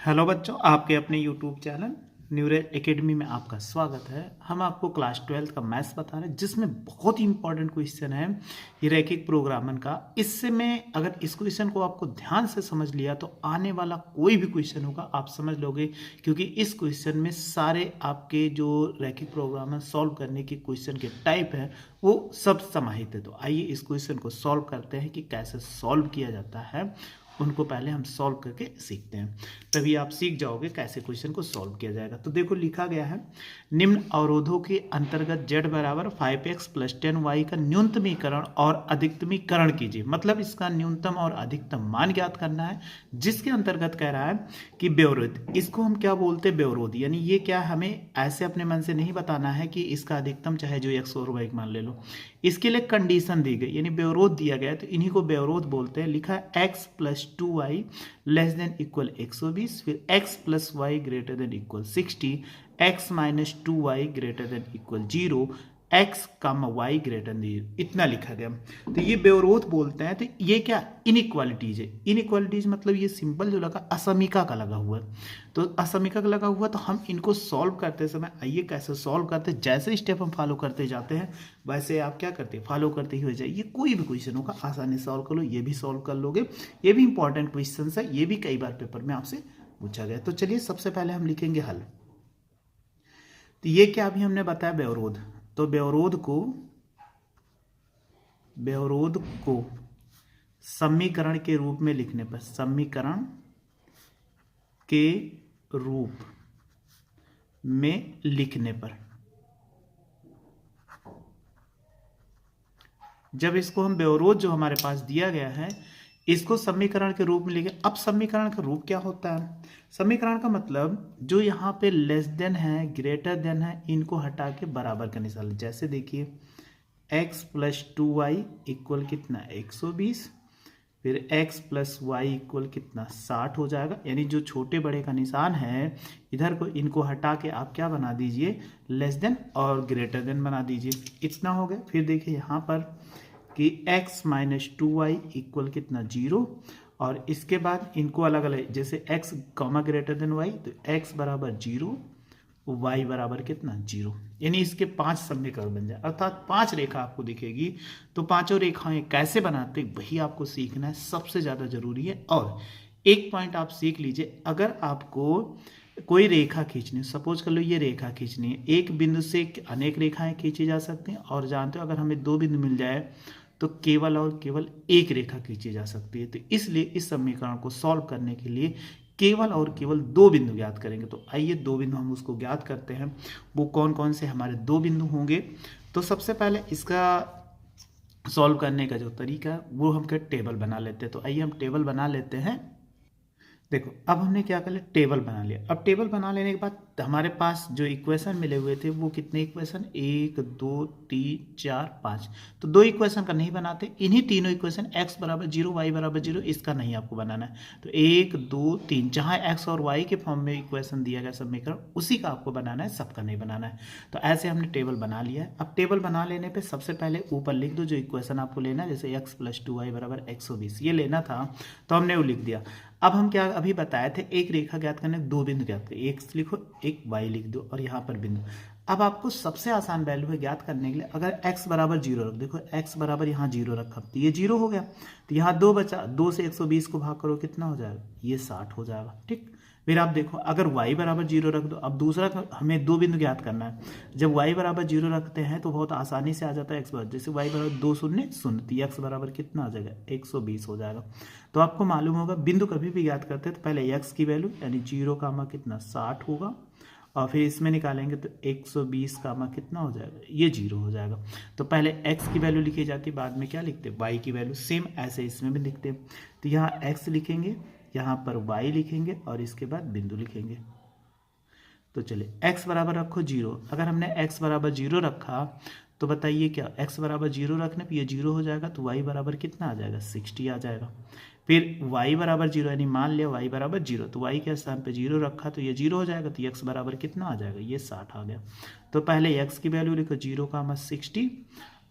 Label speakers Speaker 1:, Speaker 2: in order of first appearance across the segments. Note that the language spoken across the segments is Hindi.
Speaker 1: हेलो बच्चों, आपके अपने यूट्यूब चैनल न्यूरल एकेडमी में आपका स्वागत है। हम आपको क्लास 12 का मैथ्स बता रहे हैं जिसमें बहुत ही इंपॉर्टेंट क्वेश्चन है ये रैखिक प्रोग्रामन का। इससे में अगर इस क्वेश्चन को आपको ध्यान से समझ लिया तो आने वाला कोई भी क्वेश्चन होगा आप समझ लोगे, क्योंकि इस क्वेश्चन में सारे आपके जो रैखिक प्रोग्रामन सॉल्व करने की क्वेश्चन के टाइप है वो सब समाहित है। तो आइए इस क्वेश्चन को सॉल्व करते हैं कि कैसे सॉल्व किया जाता है। उनको पहले हम सॉल्व करके सीखते हैं, तभी आप सीख जाओगे कैसे क्वेश्चन को सॉल्व किया जाएगा। तो देखो लिखा गया है, निम्न अवरोधों के अंतर्गत z बराबर 5x प्लस 10y का न्यूनतमीकरण और अधिकतमीकरण कीजिए। मतलब इसका न्यूनतम और अधिकतम मान ज्ञात करना है, जिसके अंतर्गत कह रहा है कि व्यवरोध, इसको हम क्या बोलते हैं व्यवरोध, यानी ये क्या हमें ऐसे अपने मन से नहीं बताना है कि इसका अधिकतम चाहे जो x और y मान ले लो। इसके लिए कंडीशन दी गई यानी व्यवरोध दिया गया है, तो इन्हीं को व्यवरोध बोलते हैं। लिखा है x plus 2y less than equal 120, फिर x plus y greater than equal 60, x minus 2y greater than equal 0, x कम वाई ग्रेटर देन 0, इतना लिखा गया। तो ये व्यवरोध बोलते हैं। तो ये क्या इनइक्वालिटीज है। इनइक्वालिटीज मतलब ये सिंपल जो लगा असमीका का लगा हुआ है, तो असमीका का लगा हुआ, तो हम इनको सॉल्व करते समय आइए कैसे सॉल्व करते हैं। जैसे स्टेप हम फॉलो करते जाते हैं वैसे आप क्या करते हैं फॉलो करते ही हो जाइए। कोई भी क्वेश्चन होगा आसानी से सॉल्व कर लो, ये भी सॉल्व कर लोगे। ये भी इंपॉर्टेंट क्वेश्चन है, ये भी कई बार पेपर में आपसे पूछा गया। तो चलिए सबसे पहले हम लिखेंगे हल। तो ये क्या अभी हमने बताया व्यवरोध, तो व्यवरोध को समीकरण के रूप में लिखने पर, समीकरण के रूप में लिखने पर, जब इसको हम व्यवरोध जो हमारे पास दिया गया है इसको समीकरण के रूप में लिखे। अब समीकरण का रूप क्या होता है, समीकरण का मतलब जो यहाँ पे लेस देन है ग्रेटर देन है इनको हटा के बराबर का निशान। जैसे देखिए x प्लस 2y इक्वल कितना 120, फिर x प्लस वाई इक्वल कितना 60 हो जाएगा। यानी जो छोटे बड़े का निशान है इधर को इनको हटा के आप क्या बना दीजिए लेस देन और ग्रेटर देन बना दीजिए, इतना हो गया। फिर देखिए यहाँ पर कि x माइनस 2y इक्वल कितना 0, और इसके बाद इनको अलग अलग, जैसे x comma greater than y तो x बराबर 0, y बराबर कितना 0, यानी इसके 5 समीकरण बन जाए, अर्थात 5 रेखा आपको दिखेगी। तो पांचों रेखाएं कैसे बनाते वही आपको सीखना है, सबसे ज़्यादा जरूरी है। और एक पॉइंट आप सीख लीजिए, अगर आपको कोई रेखा खींचनी, सपोज कर लो ये रेखा खींचनी है, एक बिंदु से अनेक रेखाएं खींची जा सकती हैं, और जानते हो अगर हमें 2 बिंदु मिल जाए तो केवल और केवल एक रेखा खींची जा सकती है। तो इसलिए इस समीकरण को सॉल्व करने के लिए केवल और केवल 2 बिंदु ज्ञात करेंगे। तो आइए 2 बिंदु हम उसको ज्ञात करते हैं। वो कौन कौन से हमारे 2 बिंदु होंगे। तो सबसे पहले इसका सॉल्व करने का जो तरीका है वो हम क्या टेबल बना लेते हैं। तो आइए हम टेबल बना लेते हैं। देखो अब हमने क्या कर लिया, टेबल बना लिया। अब टेबल बना लेने के बाद हमारे पास जो इक्वेशन मिले हुए थे वो कितने इक्वेशन 1 2 3 4 5, तो 2 इक्वेशन का नहीं बनाते, इन्हीं तीनों इक्वेशन x बराबर 0 y बराबर 0 इसका नहीं आपको बनाना है। तो 1 2 3 जहाँ x और y के फॉर्म में इक्वेशन दिया गया समीकरण उसी का आपको बनाना है, सबका नहीं बनाना है। तो ऐसे हमने टेबल बना लिया है। अब टेबल बना लेने पर सबसे पहले ऊपर लिख दो जो इक्वेशन आपको लेना है, जैसे x प्लस 2y बराबर 120 ये लेना था तो हमने वो लिख दिया। अब हम क्या अभी बताए थे, एक रेखा ज्ञात करने 2 बिंदु ज्ञात करें, एक लिखो एक y लिख दो और यहाँ पर बिंदु। अब आपको सबसे आसान वैल्यू है ज्ञात करने के लिए, अगर x बराबर 0 रख, देखो x बराबर यहाँ 0 रखा तो ये 0 हो गया, तो यहाँ 2 बचा, 2 से 120 को भाग करो कितना हो जाएगा, ये 60 हो जाएगा। ठीक, फिर आप देखो अगर y बराबर 0 रख दो। अब दूसरा हमें 2 बिंदु ज्ञात करना है, जब y बराबर 0 रखते हैं तो बहुत आसानी से आ जाता है x बराबर, जैसे y बराबर 2 शून्य शून्य तो x बराबर कितना आ जाएगा 120 हो जाएगा। तो आपको मालूम होगा बिंदु कभी भी ज्ञात करते हैं तो पहले x की वैल्यू यानी 0 कामा कितना 60 होगा, और फिर इसमें निकालेंगे तो 120 कामा कितना हो जाएगा, ये 0 हो जाएगा। तो पहले x की वैल्यू लिखी जाती है, बाद में क्या लिखते हैं y की वैल्यू, सेम ऐसे इसमें भी लिखते हैं। तो यहाँ x लिखेंगे, यहाँ पर y लिखेंगे और इसके बाद बिंदु लिखेंगे। तो चलिए x बराबर रखो 0, अगर हमने x बराबर 0 रखा तो बताइए क्या x बराबर 0 रखने पर ये 0 हो जाएगा, तो y बराबर कितना आ जाएगा 60 आ जाएगा। फिर y बराबर 0 यानी मान लिया y बराबर 0, तो y के स्थान पे 0 रखा तो ये 0 हो जाएगा, तो x बराबर कितना आ जाएगा, ये 60 आ गया। तो पहले x की वैल्यू लिखो 0 कामा 60,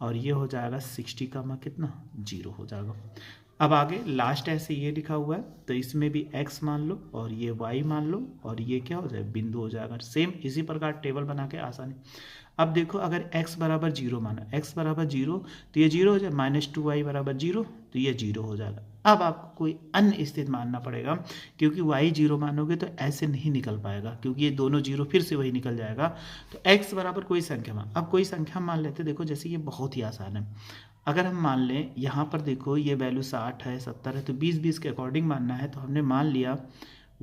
Speaker 1: और ये हो जाएगा 60 कामा कितना 0 हो जाएगा। अब आगे लास्ट ऐसे ये लिखा हुआ है, तो इसमें भी x मान लो और ये y मान लो और ये क्या हो जाए, बिंदु हो जाएगा। सेम इसी प्रकार टेबल बना के आसानी। अब देखो अगर x बराबर 0 माना, x बराबर 0 तो ये 0 हो जाए, -2y बराबर 0 तो ये 0 हो जाएगा। अब आपको कोई अन्य स्थिति मानना पड़ेगा, क्योंकि y 0 मानोगे तो ऐसे नहीं निकल पाएगा, क्योंकि ये दोनों 0 फिर से वही निकल जाएगा। तो x बराबर कोई संख्या मान, अब कोई संख्या मान लेते। देखो जैसे ये बहुत ही आसान है, अगर हम मान लें यहाँ पर देखो ये वैल्यू 60 है 70 है, तो 20 के अकॉर्डिंग मानना है। तो हमने मान लिया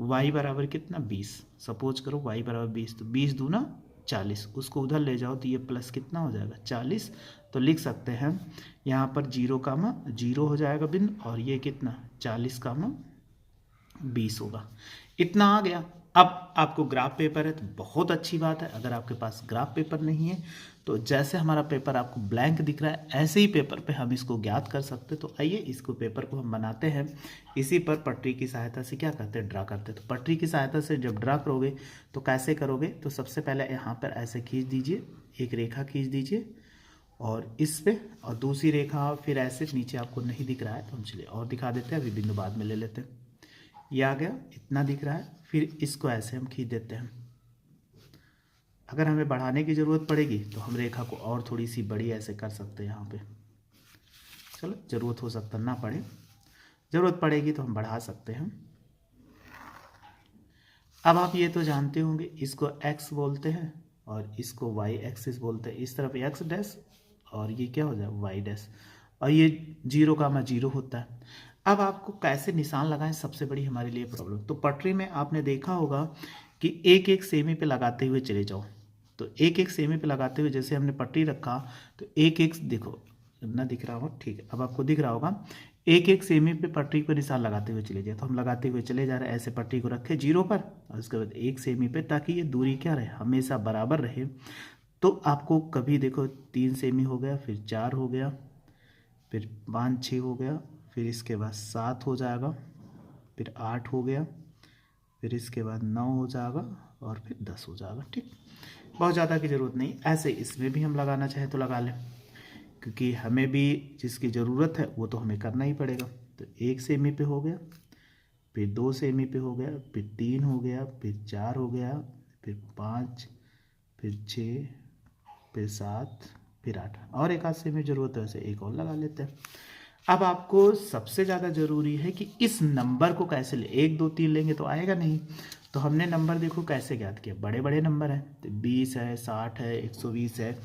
Speaker 1: y बराबर कितना 20, सपोज करो y बराबर 20, तो 20 दूना 40, उसको उधर ले जाओ तो ये प्लस कितना हो जाएगा 40। तो लिख सकते हैं यहाँ पर 0, हो जाएगा बिंदु, और ये कितना 40, 20 होगा। इतना आ गया। अब आपको ग्राफ पेपर है तो बहुत अच्छी बात है। अगर आपके पास ग्राफ पेपर नहीं है तो जैसे हमारा पेपर आपको ब्लैंक दिख रहा है, ऐसे ही पेपर पे हम इसको ज्ञात कर सकते। तो आइए इसको पेपर को हम बनाते हैं, इसी पर पटरी की सहायता से क्या करते हैं, ड्रा करते हैं। तो पटरी की सहायता से जब ड्रा करोगे तो कैसे करोगे, तो सबसे पहले यहाँ पर ऐसे खींच दीजिए, एक रेखा खींच दीजिए और इस पे, और दूसरी रेखा फिर ऐसे नीचे आपको नहीं दिख रहा है तो हम चलिए और दिखा देते हैं, अभी बिंदु बाद में ले लेते हैं। ये आ गया, इतना दिख रहा है। फिर इसको ऐसे हम खींच देते हैं। अगर हमें बढ़ाने की ज़रूरत पड़ेगी तो हम रेखा को और थोड़ी सी बड़ी ऐसे कर सकते हैं यहाँ पे। चलो ज़रूरत हो सकता ना पड़े, ज़रूरत पड़ेगी तो हम बढ़ा सकते हैं। अब आप ये तो जानते होंगे, इसको x बोलते हैं और इसको y एक्सिस बोलते हैं। इस तरफ x डैश और ये क्या हो जाए y डैश, और ये 0, होता है। अब आपको कैसे निशान लगाएं, सबसे बड़ी हमारे लिए प्रॉब्लम। तो पटरी में आपने देखा होगा कि एक एक सेमी पे लगाते हुए चले जाओ। तो एक एक सेमी पे लगाते हुए जैसे हमने पटरी रखा तो एक एक, देखो ना दिख रहा होगा, ठीक है अब आपको दिख रहा होगा, एक एक सेमी पे पटरी पर निशान लगाते हुए चले जाए। तो हम लगाते हुए चले जा रहे हैं, ऐसे पटरी को रखे 0 पर और उसके बाद एक सेमी पे, ताकि ये दूरी क्या रहे, हमेशा बराबर रहे। तो आपको कभी देखो 3 सेमी हो गया, फिर 4 हो गया, फिर 5 6 हो गया, फिर इसके बाद 7 हो जाएगा, फिर 8 हो गया, फिर इसके बाद 9 हो जाएगा और फिर 10 हो जाएगा। ठीक, बहुत ज़्यादा की ज़रूरत नहीं। ऐसे इसमें भी हम लगाना चाहें तो लगा लें, क्योंकि हमें भी जिसकी ज़रूरत है वो तो हमें करना ही पड़ेगा। तो 1 सेमी पे हो गया, फिर 2 सेमी पे हो गया, फिर 3 हो गया, फिर 4 हो गया, फिर 5, फिर 6, फिर 7, फिर 8, और एक आध सेमी ज़रूरत है वैसे एक और लगा लेते हैं। अब आपको सबसे ज़्यादा ज़रूरी है कि इस नंबर को कैसे ले, 1 2 3 लेंगे तो आएगा नहीं। तो हमने नंबर देखो कैसे ज्ञात किया, बड़े बड़े नंबर हैं, तो 20 है, 60 है, 120 है,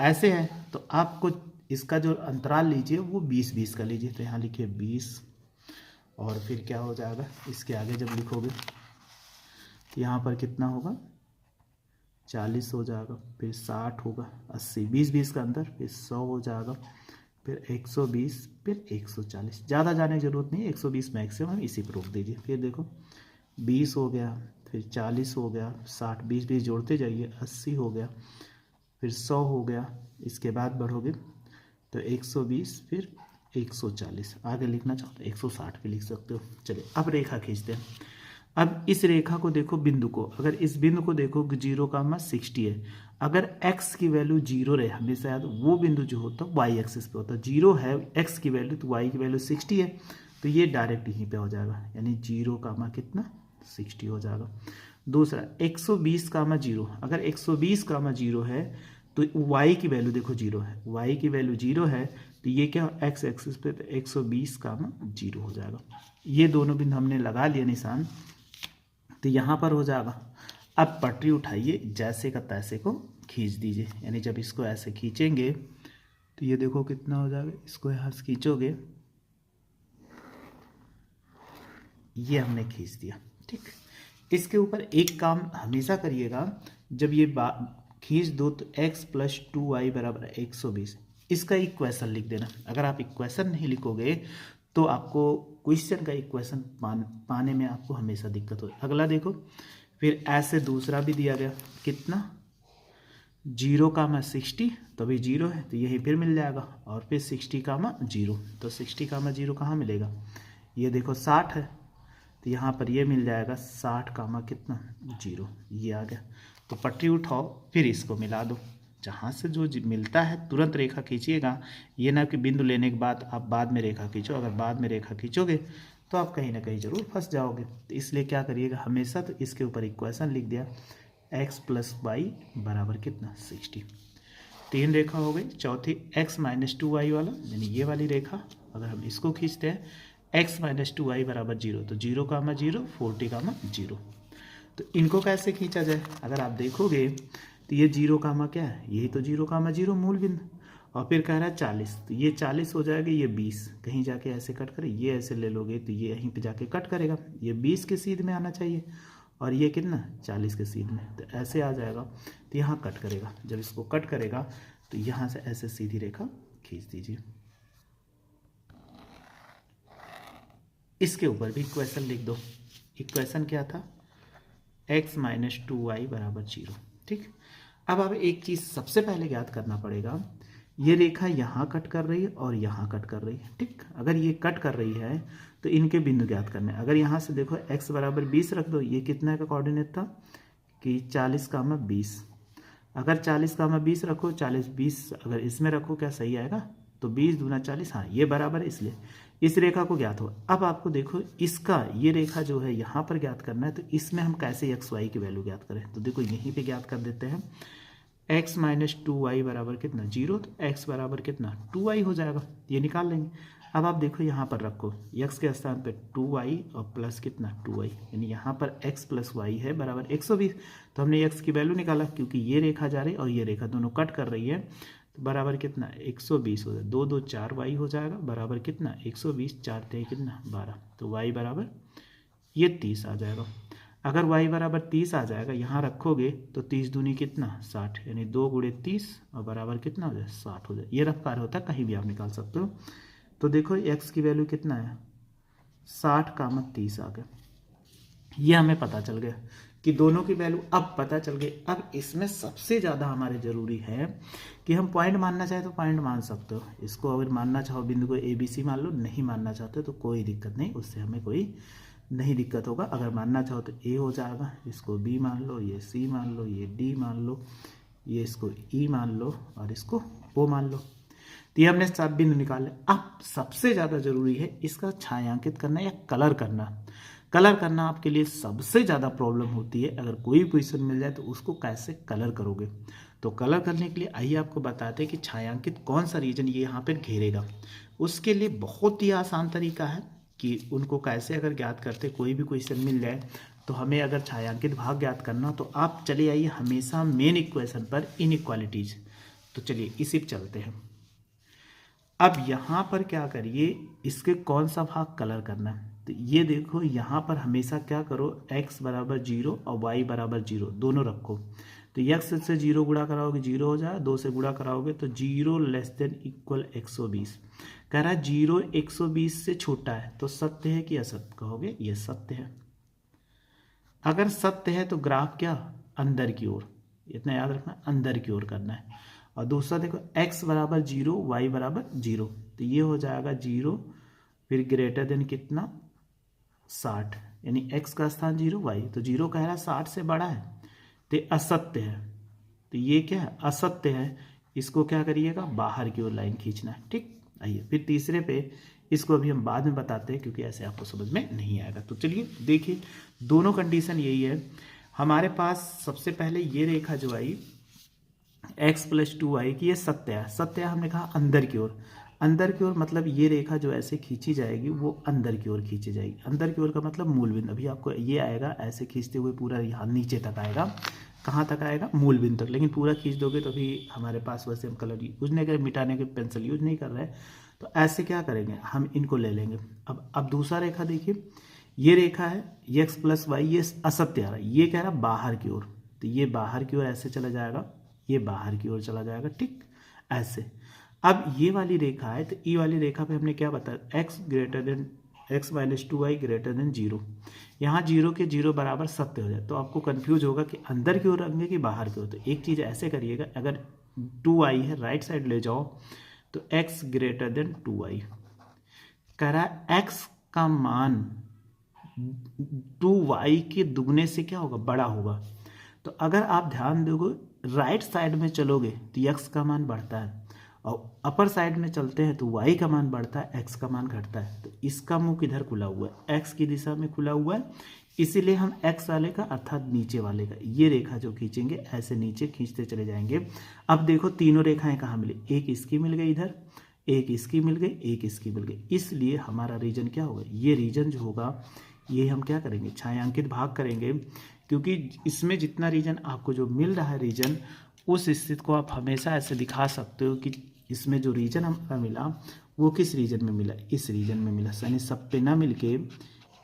Speaker 1: ऐसे हैं। तो आपको इसका जो अंतराल लीजिए वो 20 का लीजिए। तो यहाँ लिखिए 20, और फिर क्या हो जाएगा, इसके आगे जब लिखोगे यहाँ पर कितना होगा 40 हो जाएगा, फिर 60 होगा, 80, 20 का अंदर, फिर 100 हो जाएगा, फिर 120, फिर 140। ज़्यादा जाने की जरूरत नहीं, 120 मैक्सिमम, इसी पर रोक दीजिए। फिर देखो 20 हो गया, फिर 40 हो गया, 60, 20 जोड़ते जाइए, 80 हो गया, फिर 100 हो गया, इसके बाद बढ़ोगे तो 120, फिर 140। आगे लिखना चाहो तो 160 भी लिख सकते हो। चलिए अब रेखा खींचते हैं। अब इस रेखा को देखो, बिंदु को, अगर इस बिंदु को देखो 0,60 है, अगर x की वैल्यू 0 रहे, हमेशा याद, वो बिंदु जो होता है y एक्सिस पे होता है। 0 है x की वैल्यू तो y की वैल्यू 60 है, तो ये डायरेक्ट यहीं पे हो जाएगा, यानी 0,60 हो जाएगा। दूसरा 120,0, अगर 120,0 है तो y की वैल्यू देखो 0 है, y की वैल्यू 0 है तो ये क्या x एक्सिस पे 120,0 हो जाएगा। ये दोनों बिंदु हमने लगा लिया निशान, तो यहाँ पर हो जाएगा। अब पटरी उठाइए, जैसे का तैसे को खींच दीजिए, यानी जब इसको ऐसे खींचेंगे तो ये देखो कितना हो जाएगा, इसको यहाँ से खींचोगे, ये हमने खींच दिया। ठीक, इसके ऊपर एक काम हमेशा करिएगा, जब ये खींच दो तो x + 2y = 120, इसका इक्वेशन लिख देना। अगर आप इक्वेशन नहीं लिखोगे तो आपको क्वेश्चन का इक्वेशन पाने में आपको हमेशा दिक्कत हो। अगला देखो, फिर ऐसे दूसरा भी दिया गया, कितना 0,60, तो अभी 0 है तो यही फिर मिल जाएगा, और फिर 60,0, तो 60,0 कहाँ मिलेगा, ये देखो 60 है तो यहाँ पर ये मिल जाएगा 60, कितना 0, ये आ गया। तो पटरी उठाओ, फिर इसको मिला दो। जहाँ से जो मिलता है तुरंत रेखा खींचिएगा, ये ना कि बिंदु लेने के बाद आप बाद में रेखा खींचो। अगर बाद में रेखा खींचोगे तो आप कहीं ना कहीं जरूर फंस जाओगे। तो इसलिए क्या करिएगा हमेशा, तो इसके ऊपर इक्वेशन लिख दिया x + y बराबर कितना 60। 3 रेखा हो गई। चौथी x - 2y वाला, यानी ये वाली रेखा अगर हम इसको खींचते हैं x - 2y बराबर 0, तो 0, 0, 40, 0। तो इनको कैसे खींचा जाए, अगर आप देखोगे तो ये 0, क्या है, यही तो 0, 0 मूल बिंदु, और फिर कह रहा है 40, तो ये 40 हो जाएगा, ये 20 कहीं जाके ऐसे कट करे, ये ऐसे ले लोगे तो ये यहीं पे जाके कट करेगा, ये 20 के सीध में आना चाहिए और ये कितना 40 के सीध में, तो ऐसे आ जाएगा। तो यहाँ कट करेगा, जब इसको कट करेगा तो यहाँ से ऐसे सीधी रेखा खींच दीजिए। इसके ऊपर भी इक्वेशन लिख दो। इक्वेशन क्या था, x - 2y बराबर 0। ठीक, अब आप एक चीज़ सबसे पहले याद करना पड़ेगा, ये रेखा यहाँ कट कर रही है और यहाँ कट कर रही है। ठीक, अगर ये कट कर रही है तो इनके बिंदु ज्ञात करने। अगर यहाँ से देखो x बराबर 20 रख दो, ये कितना का कोऑर्डिनेट था कि 40, 20। अगर 40, 20 रखो, 40, 20 अगर इसमें रखो क्या सही आएगा, तो 20 दूना 40, हाँ ये बराबर है, इसलिए इस रेखा को ज्ञात हो। अब आपको देखो इसका ये रेखा जो है यहाँ पर ज्ञात करना है, तो इसमें हम कैसे x y की वैल्यू ज्ञात करें, तो देखो यहीं पे ज्ञात कर देते हैं। x - 2y बराबर कितना 0, तो x बराबर कितना 2y हो जाएगा, ये निकाल लेंगे। अब आप देखो यहाँ पर रखो x के स्थान पे 2y और प्लस कितना 2y, यानी यहाँ पर x + y है बराबर 120। तो हमने x की वैल्यू निकाला, क्योंकि ये रेखा जा रही है और ये रेखा दोनों कट कर रही है, तो बराबर कितना 120 हो जाएगा, 2 2 4 y हो जाएगा बराबर कितना 120, 4 3 कितना 12, तो y बराबर ये 30 आ जाएगा। अगर y बराबर 30 आ जाएगा, यहाँ रखोगे तो 30 दूनी कितना 60, यानी 2 × 30 और बराबर कितना हो जाए 60 हो जाए। ये रफ कार्य होता है, कहीं भी आप निकाल सकते हो। तो देखो x की वैल्यू कितना है 60, 30 आ गया। ये हमें पता चल गया कि दोनों की वैल्यू अब पता चल गई। अब इसमें सबसे ज़्यादा हमारे ज़रूरी है कि हम पॉइंट मानना चाहे तो पॉइंट मान सकते हो। इसको अगर मानना चाहो बिंदु को ABC मान लो, नहीं मानना चाहते तो कोई दिक्कत नहीं, उससे हमें कोई नहीं दिक्कत होगा। अगर मानना चाहो तो A हो जाएगा, इसको B मान लो, ये C मान लो, ये D मान लो, ये इसको E मान लो और इसको O मान लो। तो ये हमने सब बिंदु निकाले। अब सबसे ज़्यादा जरूरी है इसका छायांकित करना या कलर करना। कलर करना आपके लिए सबसे ज़्यादा प्रॉब्लम होती है। अगर कोई क्वेश्चन मिल जाए तो उसको कैसे कलर करोगे, तो कलर करने के लिए आइए आपको बताते हैं कि छायांकित कौन सा रीजन ये यहाँ पर घेरेगा। उसके लिए बहुत ही आसान तरीका है कि उनको कैसे अगर ज्ञात करते कोई भी क्वेश्चन मिल जाए तो हमें अगर छायांकित भाग ज्ञात करना, तो आप चले आइए हमेशा मेन इक्वेशन पर इनइक्वालिटीज। तो चलिए इसी पर चलते हैं। अब यहाँ पर क्या करिए, इसके कौन सा भाग कलर करना है, तो ये देखो यहाँ पर हमेशा क्या करो, x बराबर 0 और y बराबर 0 दोनों रखो। तो x से 0 गुणा कराओगे 0 हो जाए, 2 से गुणा कराओगे तो 0 <= 120। कह रहा है 0 120 से छोटा है, तो सत्य है कि असत्य कहोगे, ये सत्य है। अगर सत्य है तो ग्राफ क्या अंदर की ओर, इतना याद रखना अंदर की ओर करना है। और दूसरा देखो x बराबर 0 y बराबर 0, तो ये हो जाएगा 0 फिर ग्रेटर देन कितना 60, यानी x का स्थान 0 y, तो 0 कह रहा है 60 से बड़ा है, तो असत्य है। तो ये क्या है असत्य है, इसको क्या करिएगा बाहर की ओर लाइन खींचना है। ठीक, आइए फिर तीसरे पे, इसको अभी हम बाद में बताते हैं क्योंकि ऐसे आपको समझ में नहीं आएगा। तो चलिए देखिए दोनों कंडीशन यही है हमारे पास। सबसे पहले ये रेखा जो आई x + 2y की, ये सत्य है। सत्य है हमने कहा अंदर की ओर, अंदर की ओर मतलब ये रेखा जो ऐसे खींची जाएगी वो अंदर की ओर खींची जाएगी। अंदर की ओर का मतलब मूल बिंदु, अभी आपको ये आएगा ऐसे खींचते हुए पूरा यहाँ नीचे तक आएगा। कहाँ तक आएगा मूल बिंदु तक, लेकिन पूरा खींच दोगे तो अभी हमारे पास वैसे हम कलर यूज नहीं कर, मिटाने के पेंसिल यूज नहीं कर रहे हैं, तो ऐसे क्या करेंगे हम इनको ले लेंगे। अब दूसरा रेखा देखिए, ये रेखा है x + y, ये असत्य आ रहा है, ये कह रहा है बाहर की ओर, तो ये बाहर की ओर ऐसे चला जाएगा, ये बाहर की ओर चला जाएगा। ठीक, ऐसे। अब ये वाली रेखा है, तो ई वाली रेखा पे हमने क्या बताया, x - 2y > 0। यहाँ 0 के 0 बराबर सत्य हो जाए, तो आपको कंफ्यूज होगा कि अंदर की ओर रखेंगे कि बाहर की ओर। तो एक चीज़ ऐसे करिएगा, अगर 2y है राइट साइड ले जाओ तो x > 2y कह रहा है x का मान 2y के दुगने से क्या होगा बड़ा होगा। तो अगर आप ध्यान दोगे राइट साइड में चलोगे तो x का मान बढ़ता है, और अपर साइड में चलते हैं तो y का मान बढ़ता है, x का मान घटता है। तो इसका मुंह किधर खुला हुआ है? x की दिशा में खुला हुआ है, इसीलिए हम x वाले का अर्थात नीचे वाले का ये रेखा जो खींचेंगे ऐसे नीचे खींचते चले जाएंगे। अब देखो तीनों रेखाएं कहाँ मिली, एक इसकी मिल गई इधर, एक इसकी मिल गई, एक इसकी मिल गई, इसलिए हमारा रीजन क्या होगा? ये रीजन जो होगा ये हम क्या करेंगे? छायांकित भाग करेंगे, क्योंकि इसमें जितना रीजन आपको जो मिल रहा है रीजन, उस स्थिति को आप हमेशा ऐसे दिखा सकते हो कि इसमें जो रीजन हमारा मिला वो किस रीजन में मिला? इस रीजन में मिला। यानी सब पे ना मिलके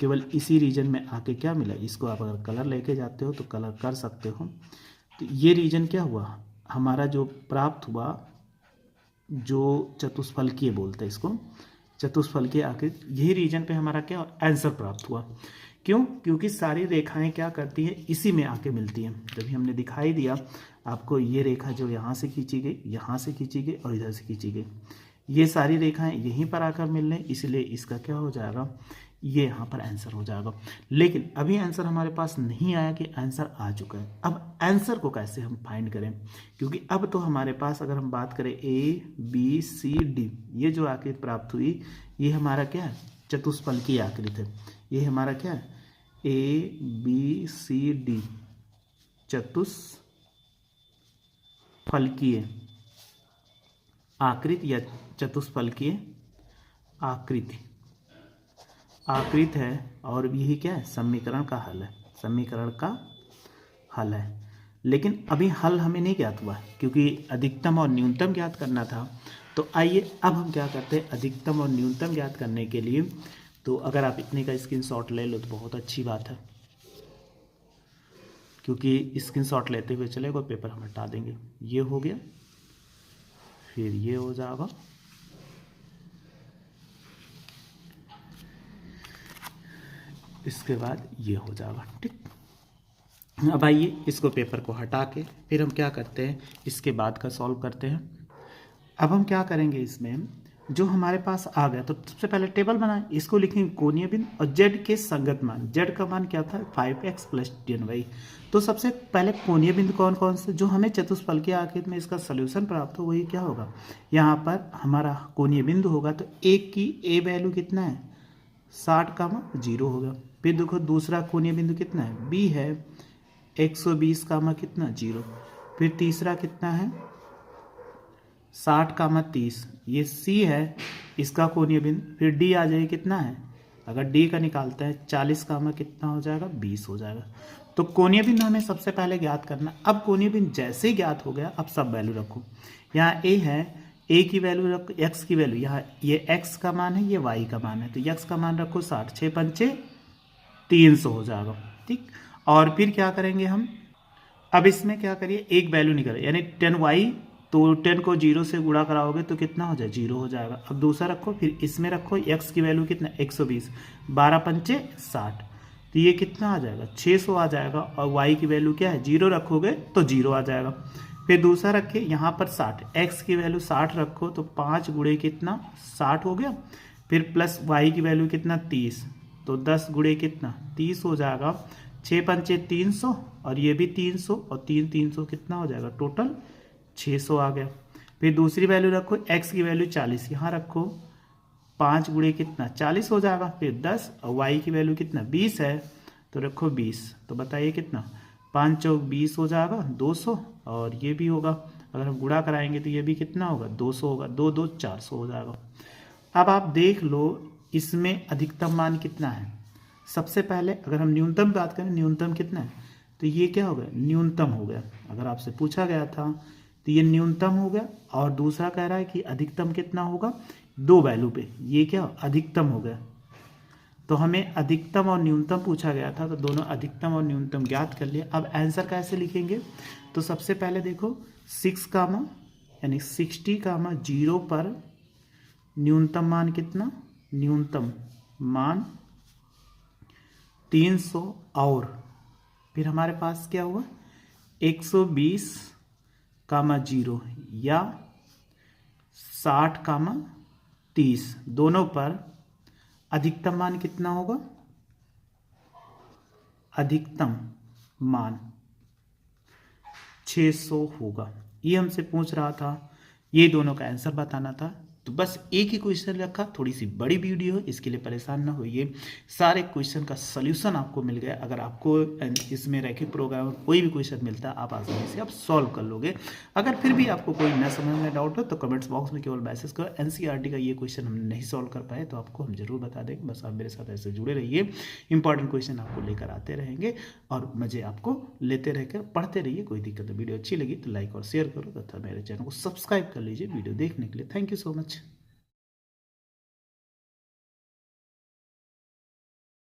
Speaker 1: केवल इसी रीजन में आके क्या मिला? इसको आप अगर कलर लेके जाते हो तो कलर कर सकते हो। तो ये रीजन क्या हुआ हमारा जो प्राप्त हुआ, जो चतुष्फलकीय बोलते हैं इसको, चतुष्फलकीय आकृति, यही रीजन पे हमारा क्या आंसर प्राप्त हुआ। क्यों? क्योंकि सारी रेखाएं क्या करती हैं? इसी में आके मिलती हैं। तभी हमने दिखाई दिया आपको, ये रेखा जो यहाँ से खींची गई, यहाँ से खींची गई और इधर से खींची गई, ये सारी रेखाएं यहीं पर आकर मिल रही, इसलिए इसका क्या हो जाएगा? ये यहाँ पर आंसर हो जाएगा। लेकिन अभी आंसर हमारे पास नहीं आया कि आंसर आ चुका है। अब आंसर को कैसे हम फाइंड करें? क्योंकि अब तो हमारे पास अगर हम बात करें ABCD, ये जो आकृति प्राप्त हुई ये हमारा क्या है? चतुष्फलकीय आकृति है। ये हमारा क्या है? ABCD चतुष्फलकीय आकृति या चतुष्फलकीय आकृति है, और यही क्या है? समीकरण का हल है, समीकरण का हल है। लेकिन अभी हल हमें नहीं ज्ञात हुआ क्योंकि अधिकतम और न्यूनतम ज्ञात करना था। तो आइए अब हम क्या करते हैं, अधिकतम और न्यूनतम ज्ञात करने के लिए, तो अगर आप इतने का स्क्रीनशॉट ले लो तो बहुत अच्छी बात है, क्योंकि स्क्रीनशॉट लेते हुए चलेगा, पेपर हम हटा देंगे। ये हो गया, फिर ये हो जाएगा, इसके बाद ये हो जाएगा। ठीक, अब आइए इसको पेपर को हटा के फिर हम क्या करते हैं, इसके बाद का सॉल्व करते हैं। अब हम क्या करेंगे, इसमें जो हमारे पास आ गया तो सबसे पहले टेबल बनाएं, इसको लिखेंगे कोणीय बिंदु और z के संगत मान। z का मान क्या था? 5x + 10y। तो सबसे पहले कोणीय बिंदु कौन कौन से जो हमें चतुष्फलकीय आकृति में इसका सॉल्यूशन प्राप्त हो, वही क्या होगा? यहाँ पर हमारा कोणीय बिंदु होगा, तो एक की a वैल्यू कितना है? 60, 0 होगा। फिर देखो दूसरा कोणीय बिंदु कितना है? b है 120, कितना? 0। फिर तीसरा कितना है? 60, 30, ये c है इसका कोणीय बिंदु। फिर d आ जाए कितना है? अगर d का निकालते हैं 40, कितना हो जाएगा? 20 हो जाएगा। तो कोणीय बिंदु हमें सबसे पहले ज्ञात करना। अब कोणीय बिंदु जैसे ही ज्ञात हो गया, अब सब वैल्यू रखो। यहाँ a है, a की वैल्यू रखो, x की वैल्यू, यहाँ ये x का मान है, ये y का मान है, तो x का मान रखो 60, 6 पंचे 300 हो जाएगा। ठीक, और फिर क्या करेंगे हम, अब इसमें क्या करिए, एक वैल्यू निकले, यानी 10y, तो 10 को 0 से गुणा कराओगे तो कितना हो जाए? 0 हो जाएगा। अब दूसरा रखो, फिर इसमें रखो x की वैल्यू कितना? 120, 12 पंचे 60, तो ये कितना आ जाएगा? 600 आ जाएगा। और y की वैल्यू क्या है? 0 रखोगे तो 0 आ जाएगा। फिर दूसरा रखिए यहाँ पर 60, x की वैल्यू 60 रखो तो 5 गुणे कितना? 60 हो गया। फिर प्लस y की वैल्यू कितना? 30, तो 10 गुणे कितना? 30 हो जाएगा। 6 पंचे 300, और ये भी 300, और 300 कितना हो जाएगा? टोटल 600 आ गया। फिर दूसरी वैल्यू रखो, x की वैल्यू 40 यहाँ रखो, 5 गुणे कितना? 40 हो जाएगा। फिर 10, और y की वैल्यू कितना? 20 है, तो रखो 20, तो बताइए कितना? 5 चौक 20 हो जाएगा, 200, और ये भी होगा, अगर हम गुणा कराएंगे तो ये भी कितना होगा? 200 होगा, 2 2 400 हो जाएगा। अब आप देख लो इसमें अधिकतम मान कितना है। सबसे पहले अगर हम न्यूनतम बात करें, न्यूनतम कितना है, तो ये क्या हो गया? न्यूनतम हो गया। अगर आपसे पूछा गया था तो ये न्यूनतम हो गया। और दूसरा कह रहा है कि अधिकतम कितना होगा? 2 वैल्यू पे, ये क्या अधिकतम हो गया। तो हमें अधिकतम और न्यूनतम पूछा गया था, तो दोनों अधिकतम और न्यूनतम ज्ञात कर लिए। अब आंसर कैसे लिखेंगे, तो सबसे पहले देखो 6, यानी 60, 0 पर न्यूनतम मान कितना? न्यूनतम मान 300, और फिर हमारे पास क्या हुआ? 120, 0 या 60, 30, दोनों पर अधिकतम मान कितना होगा? अधिकतम मान 600 होगा। ये हमसे पूछ रहा था, ये दोनों का आंसर बताना था। तो बस एक ही क्वेश्चन रखा, थोड़ी सी बड़ी वीडियो है, इसके लिए परेशान ना होइए। सारे क्वेश्चन का सॉल्यूशन आपको मिल गया। अगर आपको इसमें रैखिक प्रोग्राम कोई भी क्वेश्चन मिलता है, आप आसानी से आप सॉल्व कर लोगे। अगर फिर भी आपको कोई न समझ में डाउट हो तो कमेंट्स बॉक्स में केवल मैसेज करो, एनसीईआरटी का ये क्वेश्चन हम नहीं सॉल्व कर पाए तो आपको हम जरूर बता देंगे। बस आप मेरे साथ ऐसे जुड़े रहिए, इंपॉर्टेंट क्वेश्चन आपको लेकर आते रहेंगे और मजे आपको लेते रहकर पढ़ते रहिए। कोई दिक्कत नहीं, वीडियो अच्छी लगी तो लाइक और शेयर करो तथा मेरे चैनल को सब्सक्राइब कर लीजिए वीडियो देखने के लिए। Thank you so much.